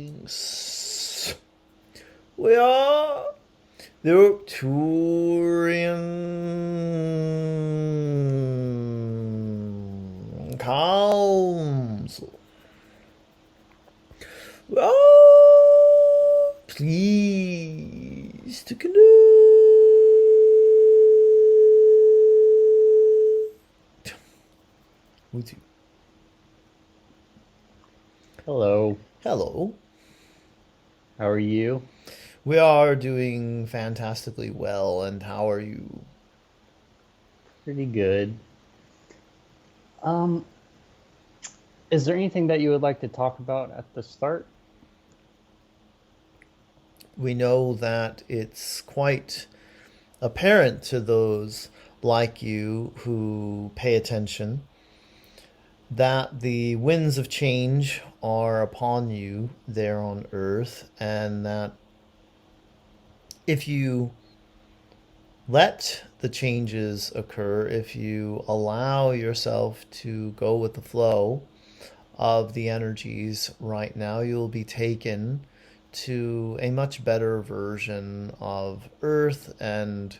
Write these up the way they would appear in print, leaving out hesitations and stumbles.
Greetings. We are the Arcturian Council. We are pleased to connect with you. Hello. Hello. How are you? We are doing fantastically well, and how are you? Pretty good. Um, is there anything that you would like to talk about at the start? We know that it's quite apparent to those like you who pay attention that the winds of change are upon you there on earth, and that if you let the changes occur, if you allow yourself to go with the flow of the energies right now, you'll be taken to a much better version of Earth and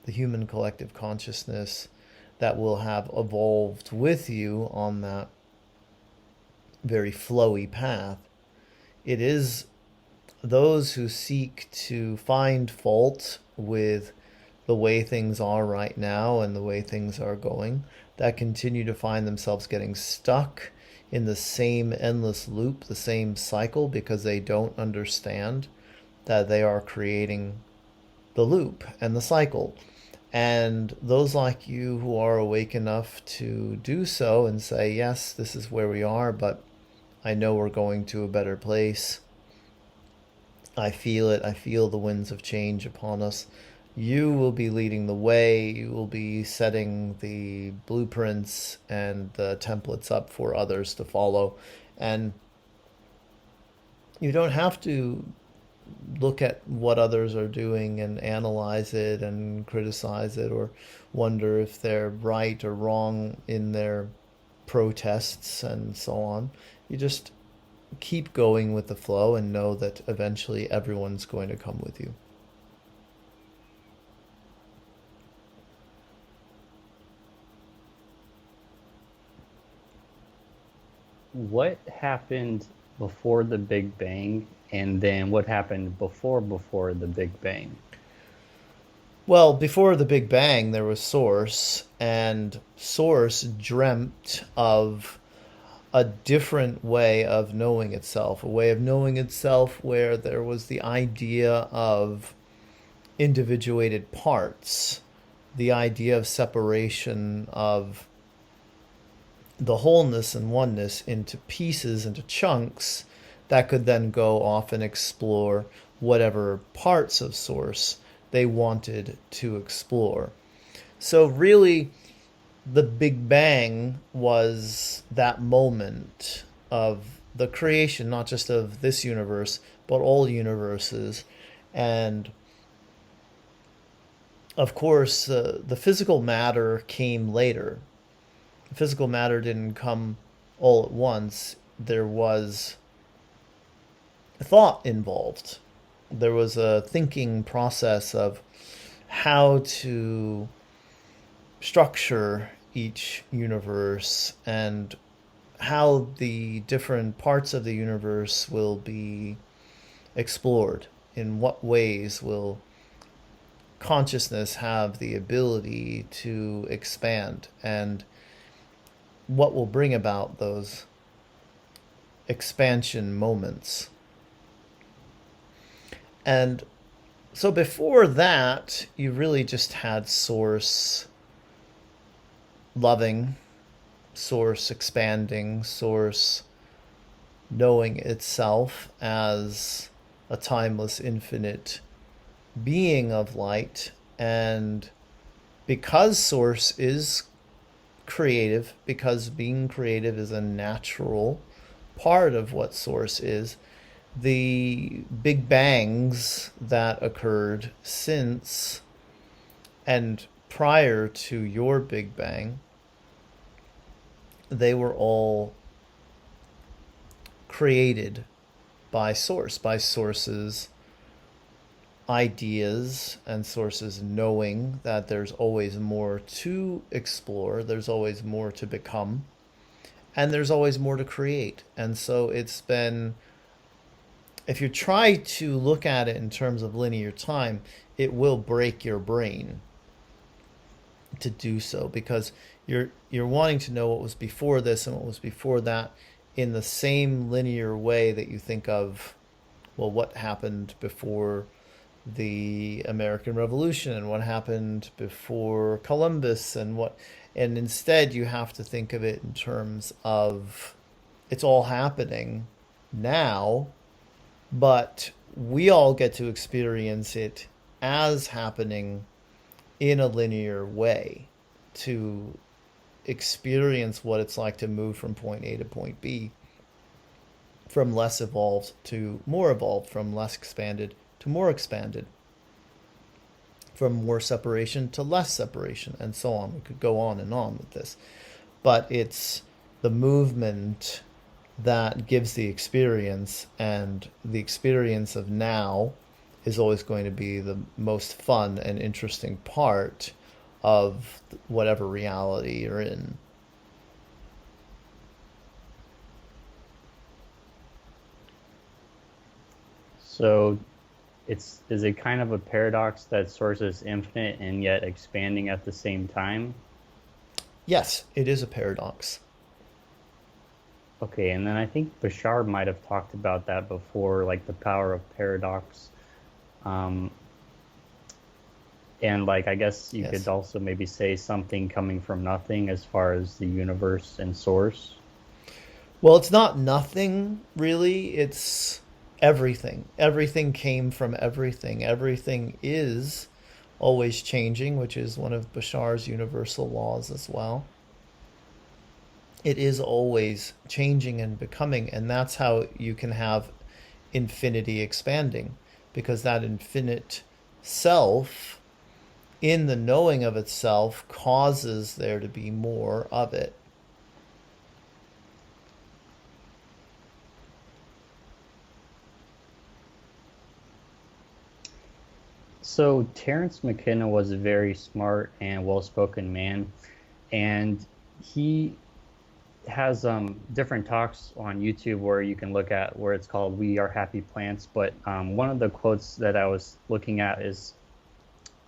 the human collective consciousness that will have evolved with you on that very flowy path. It is those who seek to find fault with the way things are right now and the way things are going that continue to find themselves getting stuck in the same endless loop, the same cycle, because they don't understand that they are creating the loop and the cycle. And those like you who are awake enough to do so and say, yes, this is where we are, but I know we're going to a better place. I feel it. I feel the winds of change upon us. You will be leading the way. You will be setting the blueprints and the templates up for others to follow. And you don't have to look at what others are doing and analyze it and criticize it or wonder if they're right or wrong in their protests and so on. You just keep going with the flow and know that eventually everyone's going to come with you. What happened before the Big Bang And then what happened before the Big Bang? Well, before the Big Bang, there was Source, and Source dreamt of a different way of knowing itself, a way of knowing itself where there was the idea of individuated parts, the idea of separation of the wholeness and oneness into pieces, into chunks that could then go off and explore whatever parts of Source they wanted to explore. So, really, the Big Bang was that moment of the creation, not just of this universe, but all universes. And of course, the physical matter came later. The physical matter didn't come all at once. There was thought involved. There was a thinking process of how to structure each universe and how the different parts of the universe will be explored. In what ways will consciousness have the ability to expand, and what will bring about those expansion moments. And so before that, you really just had Source loving, Source expanding, Source knowing itself as a timeless, infinite being of light. And because Source is creative, because being creative is a natural part of what Source is, the Big Bangs that occurred since and prior to your Big Bang, they were all created by Source, by Source's ideas and Source's knowing that there's always more to explore, there's always more to become, and there's always more to create. And so it's been, if you try to look at it in terms of linear time, it will break your brain to do so, because you're wanting to know what was before this and what was before that in the same linear way that you think of, well, what happened before the American Revolution and what happened before Columbus and instead you have to think of it in terms of it's all happening now, but we all get to experience it as happening in a linear way, to experience what it's like to move from point A to point B, from less evolved to more evolved, from less expanded to more expanded, from more separation to less separation, and so on. We could go on and on with this. But it's the movement that gives the experience, and the experience of now is always going to be the most fun and interesting part of whatever reality you're in. So is it kind of a paradox that Source is infinite and yet expanding at the same time? Yes, it is a paradox. Okay, and then I think Bashar might have talked about that before, like the power of paradox. Um, and like I guess you Yes. could also maybe say something coming from nothing as far as the universe and Source. Well, it's not nothing, really. It's everything. Everything came from everything. Everything is always changing, which is one of Bashar's universal laws as well. It is always changing and becoming, and that's how you can have infinity expanding, because that infinite self, in the knowing of itself, causes there to be more of it. So Terence McKenna was a very smart and well-spoken man, and he has different talks on YouTube where you can look at where it's called "We Are Happy Plants." But one of the quotes that I was looking at is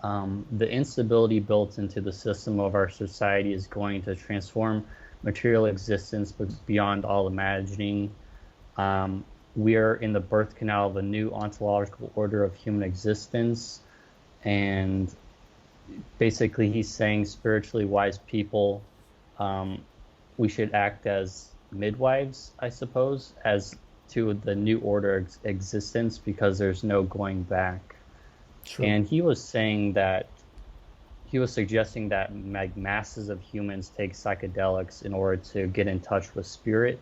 the instability built into the system of our society is going to transform material existence beyond all imagining. We are in the birth canal of a new ontological order of human existence, and basically he's saying spiritually wise people, um, we should act as midwives, I suppose, as to the new order existence because there's no going back. True. And he was saying that he was suggesting that masses of humans take psychedelics in order to get in touch with spirit.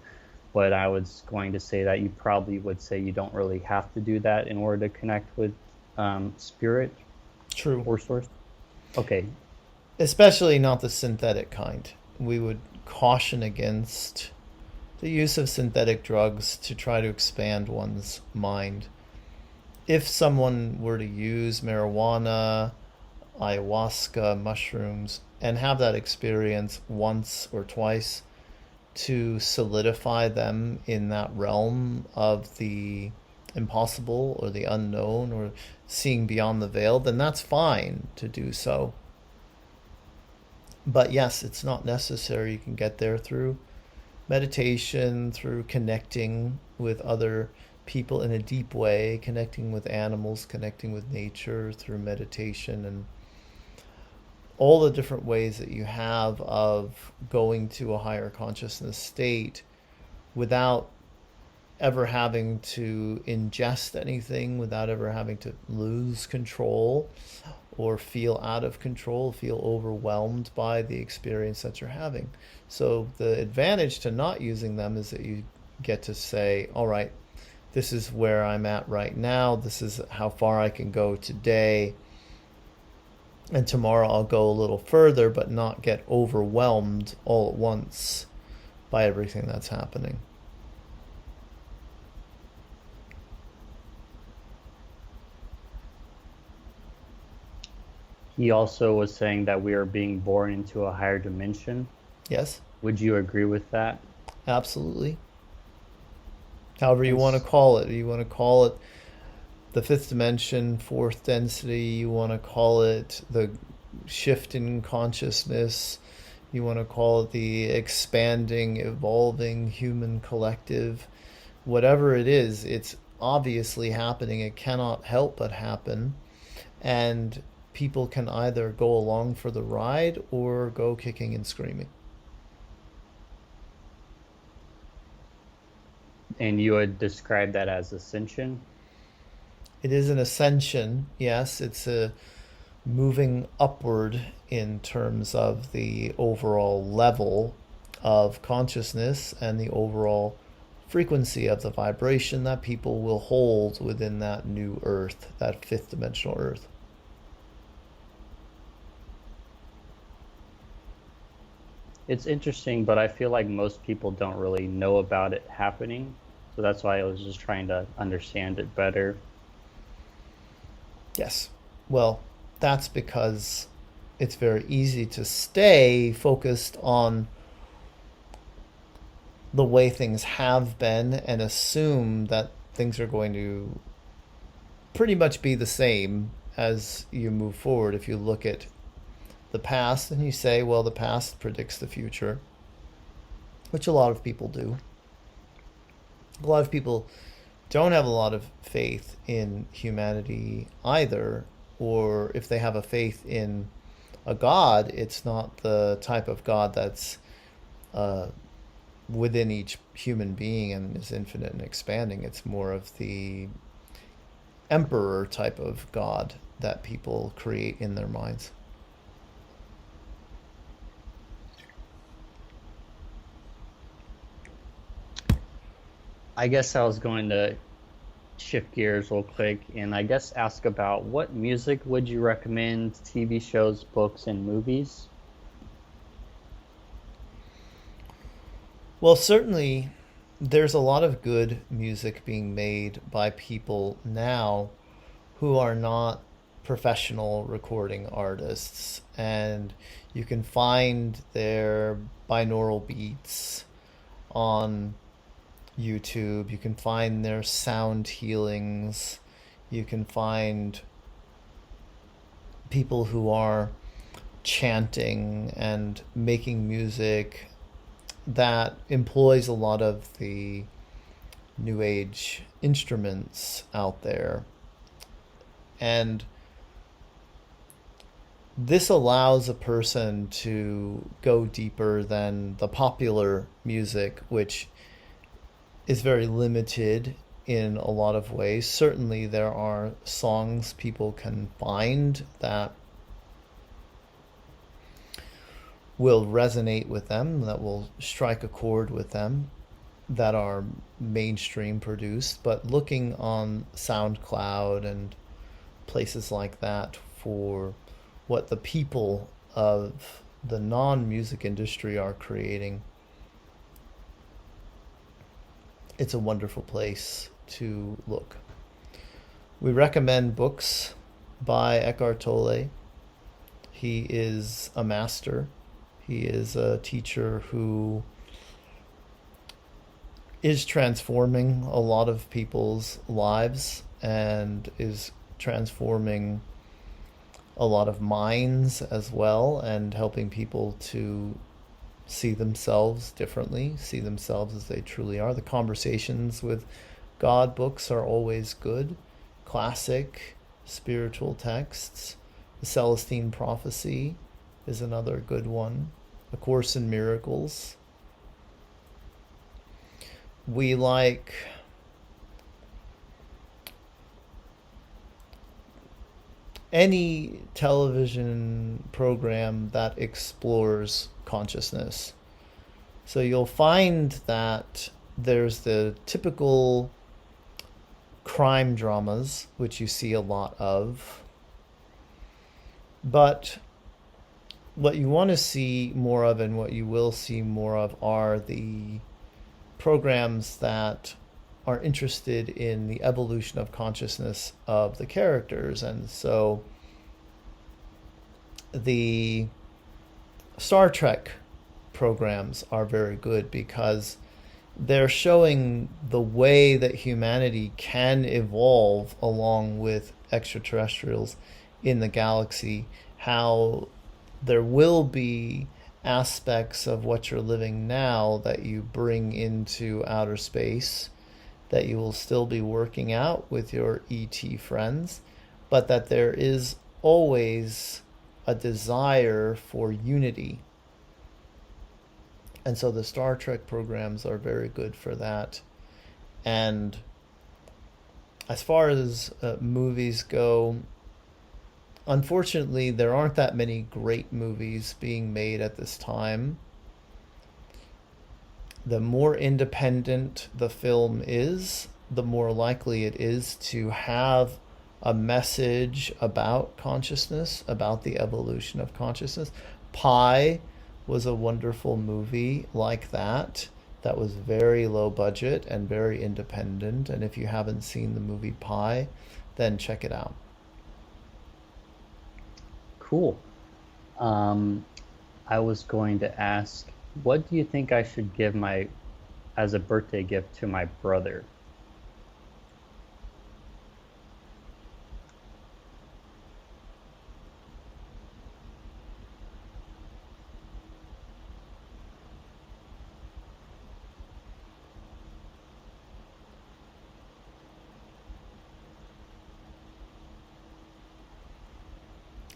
But I was going to say that you probably would say you don't really have to do that in order to connect with spirit True. or source. Okay. Especially not the synthetic kind. We would caution against the use of synthetic drugs to try to expand one's mind. If someone were to use marijuana, ayahuasca, mushrooms, and have that experience once or twice to solidify them in that realm of the impossible or the unknown or seeing beyond the veil, then that's fine to do so. But yes, it's not necessary. You can get there through meditation, through connecting with other people in a deep way, connecting with animals, connecting with nature through meditation, and all the different ways that you have of going to a higher consciousness state without ever having to ingest anything, without ever having to lose control or feel out of control, feel overwhelmed by the experience that you're having. So the advantage to not using them is that you get to say, all right, this is where I'm at right now. This is how far I can go today. And tomorrow I'll go a little further, but not get overwhelmed all at once by everything that's happening. He also was saying that we are being born into a higher dimension. Yes, Would you agree with that? absolutely. However you And want to call it. You want to call it the fifth dimension, fourth density. You want to call it the shift in consciousness. You want to call it the expanding, evolving human collective. Whatever it is, it's obviously happening. It cannot help but happen. And people can either go along for the ride or go kicking and screaming. you would describe that as ascension? It is an ascension, yes. It's a moving upward in terms of the overall level of consciousness and the overall frequency of the vibration that people will hold within that new earth, that fifth dimensional earth. It's interesting, but I feel like most people don't really know about it happening. So that's why I was just trying to understand it better. Yes. Well, that's because it's very easy to stay focused on the way things have been and assume that things are going to pretty much be the same as you move forward. If you look at the past and you say, well, the past predicts the future, which a lot of people do. A lot of people don't have a lot of faith in humanity either, or if they have a faith in a God, it's not the type of God that's within each human being and is infinite and expanding. It's more of the emperor type of God that people create in their minds. I guess I was going to shift gears real quick and I guess ask about what music would you recommend, TV shows, books, and movies? Well, certainly there's a lot of good music being made by people now who are not professional recording artists, and you can find their binaural beats on YouTube. You can find their sound healings. You can find people who are chanting and making music that employs a lot of the New Age instruments out there. And this allows a person to go deeper than the popular music, which is very limited in a lot of ways. Certainly, there are songs people can find that will resonate with them, that will strike a chord with them, that are mainstream produced. But looking on SoundCloud and places like that for what the people of the non-music industry are creating, it's a wonderful place to look. We recommend books by Eckhart Tolle. He is a master. He is a teacher who is transforming a lot of people's lives and is transforming a lot of minds as well, and helping people to see themselves differently, see themselves as they truly are. The Conversations with God books are always good. Classic spiritual texts. The Celestine Prophecy is another good one. A Course in Miracles. We like any television program that explores consciousness. So you'll find that there's the typical crime dramas, which you see a lot of. But what you want to see more of, and what you will see more of, are the programs that are interested in the evolution of consciousness of the characters. And so the Star Trek programs are very good because they're showing the way that humanity can evolve along with extraterrestrials in the galaxy, how there will be aspects of what you're living now that you bring into outer space, that you will still be working out with your ET friends, but that there is always a desire for unity. And so the Star Trek programs are very good for that. And as far as movies go, unfortunately, there aren't that many great movies being made at this time. The more independent the film is, the more likely it is to have a message about consciousness, about the evolution of consciousness. Pi was a wonderful movie like that. That was very low budget and very independent. And if you haven't seen the movie Pi, then check it out. Cool. I was going to ask, what do you think I should give as a birthday gift to my brother?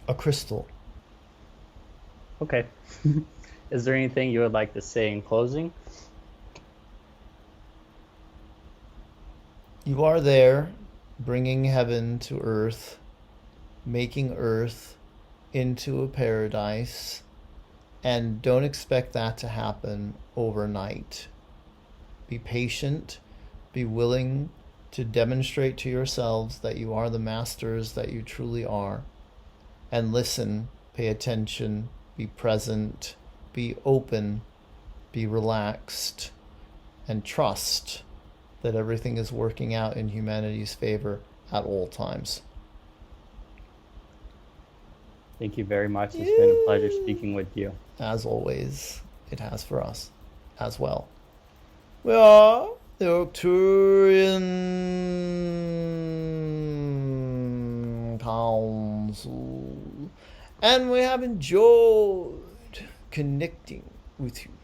A crystal. Okay. Is there anything you would like to say in closing? You are there, bringing heaven to earth, making earth into a paradise, and don't expect that to happen overnight. Be patient, be willing to demonstrate to yourselves that you are the masters that you truly are, and listen, pay attention, be present, be open, be relaxed, and trust that everything is working out in humanity's favor at all times. Thank you very much. It's been a pleasure speaking with you. As always, it has for us as well. We are the Arcturian Council, and we have enjoyed connecting with you.